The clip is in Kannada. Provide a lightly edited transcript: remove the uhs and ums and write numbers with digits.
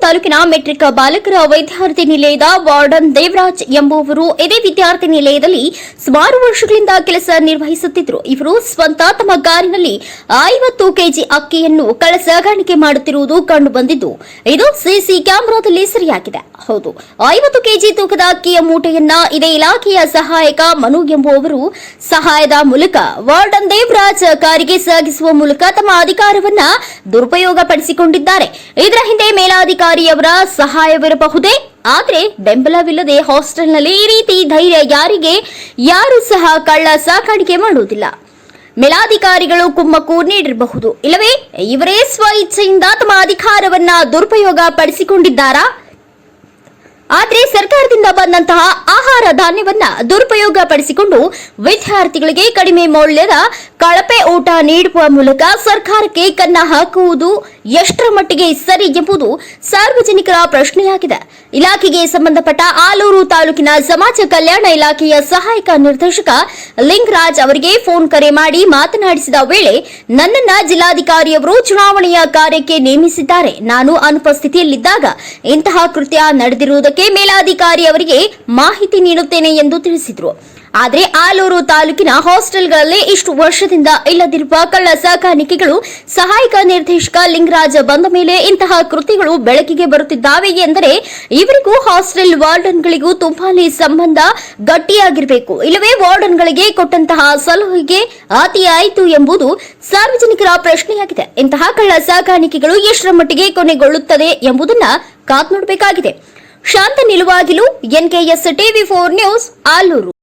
ತಾಲೂಕಿನ ಮೆಟ್ರಿಕ್ ಬಾಲಕರ ವಿದ್ಯಾರ್ಥಿ ನಿಲಯದ ವಾರ್ಡನ್ ದೇವರಾಜ್ ಎಂಬುವರು ಇದೇ ವಿದ್ಯಾರ್ಥಿ ನಿಲಯದಲ್ಲಿ ಸುಮಾರು ವರ್ಷಗಳಿಂದ ಕೆಲಸ ನಿರ್ವಹಿಸುತ್ತಿದ್ದರು. ಇವರು ಸ್ವಂತ ತಮ್ಮ ಕಾರಿನಲ್ಲಿ 50 ಕೆಜಿ ಅಕ್ಕಿಯನ್ನು ಕಳ್ಳ ಸಾಗಾಣಿಕೆ ಮಾಡುತ್ತಿರುವುದು ಕಂಡುಬಂದಿದ್ದು, ಇದು ಸಿಸಿ ಕ್ಯಾಮೆರಾದಲ್ಲಿ ಸೆರೆಯಾಗಿದೆ. ಹೌದು, 50 ಕೆಜಿ ತೂಕದ ಅಕ್ಕಿಯ ಮೂಟೆಯನ್ನ ಇದೇ ಇಲಾಖೆಯ ಸಹಾಯಕ ಮನು ಎಂಬುವವರು ಸಹಾಯದ ಮೂಲಕ ವಾರ್ಡನ್ ದೇವರಾಜ್ ಕಾರಿಗೆ ಸಾಗಿಸುವ ಮೂಲಕ ತಮ್ಮ ಅಧಿಕಾರವನ್ನ ದುರುಪಯೋಗ ಪಡಿಸಿಕೊಂಡಿದ್ದಾರೆ. ಇದರ ಹಿಂದೆ ಮೇಲಾಧಿಕಾರಿಯವರ ಸಹಾಯವಿರಬಹುದೇ, ಆದರೆ ಬೆಂಬಲವಿಲ್ಲದೆ ಹಾಸ್ಟೆಲ್ನಲ್ಲಿ ಈ ರೀತಿ ಧೈರ್ಯ ಯಾರು ಸಹ ಕಳ್ಳ ಸಾಕಾಣಿಕೆ ಮಾಡುವುದಿಲ್ಲ. ಮೇಲಾಧಿಕಾರಿಗಳು ಕುಮ್ಮಕ್ಕು ನೀಡಿರಬಹುದು, ಇಲ್ಲವೇ ಇವರೇ ಸ್ವ ಇಚ್ಛೆಯಿಂದ ತಮ್ಮ ಅಧಿಕಾರವನ್ನ ದುರುಪಯೋಗ ಪಡಿಸಿಕೊಂಡಿದ್ದಾರಾ? ಆದರೆ ಸರ್ಕಾರದಿಂದ ಬಂದಂತಹ ಆಹಾರ ಧಾನ್ಯವನ್ನ ದುರುಪಯೋಗ ಪಡಿಸಿಕೊಂಡು ವಿದ್ಯಾರ್ಥಿಗಳಿಗೆ ಕಡಿಮೆ ಮೌಲ್ಯದ ಕಳಪೆ ಊಟ ನೀಡುವ ಮೂಲಕ ಸರ್ಕಾರಕ್ಕೆ ಕನ್ನ ಹಾಕುವುದು ಎಷ್ಟರ ಮಟ್ಟಿಗೆ ಸರಿ ಎಂಬುದು ಸಾರ್ವಜನಿಕರ ಪ್ರಶ್ನೆಯಾಗಿದೆ. ಇಲಾಖೆಗೆ ಸಂಬಂಧಪಟ್ಟ ಆಲೂರು ತಾಲೂಕಿನ ಸಮಾಜ ಕಲ್ಯಾಣ ಇಲಾಖೆಯ ಸಹಾಯಕ ನಿರ್ದೇಶಕ ಲಿಂಗರಾಜ್ ಅವರಿಗೆ ಫೋನ್ ಕರೆ ಮಾಡಿ ಮಾತನಾಡಿಸಿದ ವೇಳೆ, ನನ್ನನ್ನ ಜಿಲ್ಲಾಧಿಕಾರಿಯವರು ಚುನಾವಣೆಯ ಕಾರ್ಯಕ್ಕೆ ನೇಮಿಸಿದ್ದಾರೆ. ನಾನು ಅನುಪಸ್ಥಿತಿಯಲ್ಲಿದ್ದಾಗ ಇಂತಹ ಕೃತ್ಯ ನಡೆದಿರುವುದಕ್ಕೆ ಮೇಲಾಧಿಕಾರಿ ಅವರಿಗೆ ಮಾಹಿತಿ ನೀಡುತ್ತೇನೆ ಎಂದು ತಿಳಿಸಿದರು. ಆದರೆ ಆಲೂರು ತಾಲೂಕಿನ ಹಾಸ್ಟೆಲ್ಗಳಲ್ಲಿ ಇಷ್ಟು ವರ್ಷದಿಂದ ಇಲ್ಲದಿರುವ ಕಳ್ಳ ಸಾಕಾಣಿಕೆಗಳು ಸಹಾಯಕ ನಿರ್ದೇಶಕ ಲಿಂಗರಾಜ್ ಬಂದ ಮೇಲೆ ಇಂತಹ ಕೃತ್ಯಗಳು ಬೆಳಕಿಗೆ ಬರುತ್ತಿದ್ದಾವೆ ಎಂದರೆ ಇವರಿಗೂ ಹಾಸ್ಟೆಲ್ ವಾರ್ಡನ್ಗಳಿಗೂ ತುಂಬಾನೇ ಸಂಬಂಧ ಗಟ್ಟಿಯಾಗಿರಬೇಕು, ಇಲ್ಲವೇ ವಾರ್ಡನ್ಗಳಿಗೆ ಕೊಟ್ಟಂತಹ ಸಲಹೆಗೆ ಅತಿಯಾಯಿತು ಎಂಬುದು ಸಾರ್ವಜನಿಕರ ಪ್ರಶ್ನೆಯಾಗಿದೆ. ಇಂತಹ ಕಳ್ಳ ಸಾಕಾಣಿಕೆಗಳು ಎಷ್ಟರ ಮಟ್ಟಿಗೆ ಕೊನೆಗೊಳ್ಳುತ್ತದೆ ಎಂಬುದನ್ನ ಕಾದು ನೋಡಬೇಕಾಗಿದೆ. ಶಾಂತ ನಿಲುವಾಗಿಲು, NKS TV4 ನ್ಯೂಸ್, ಆಲೂರು.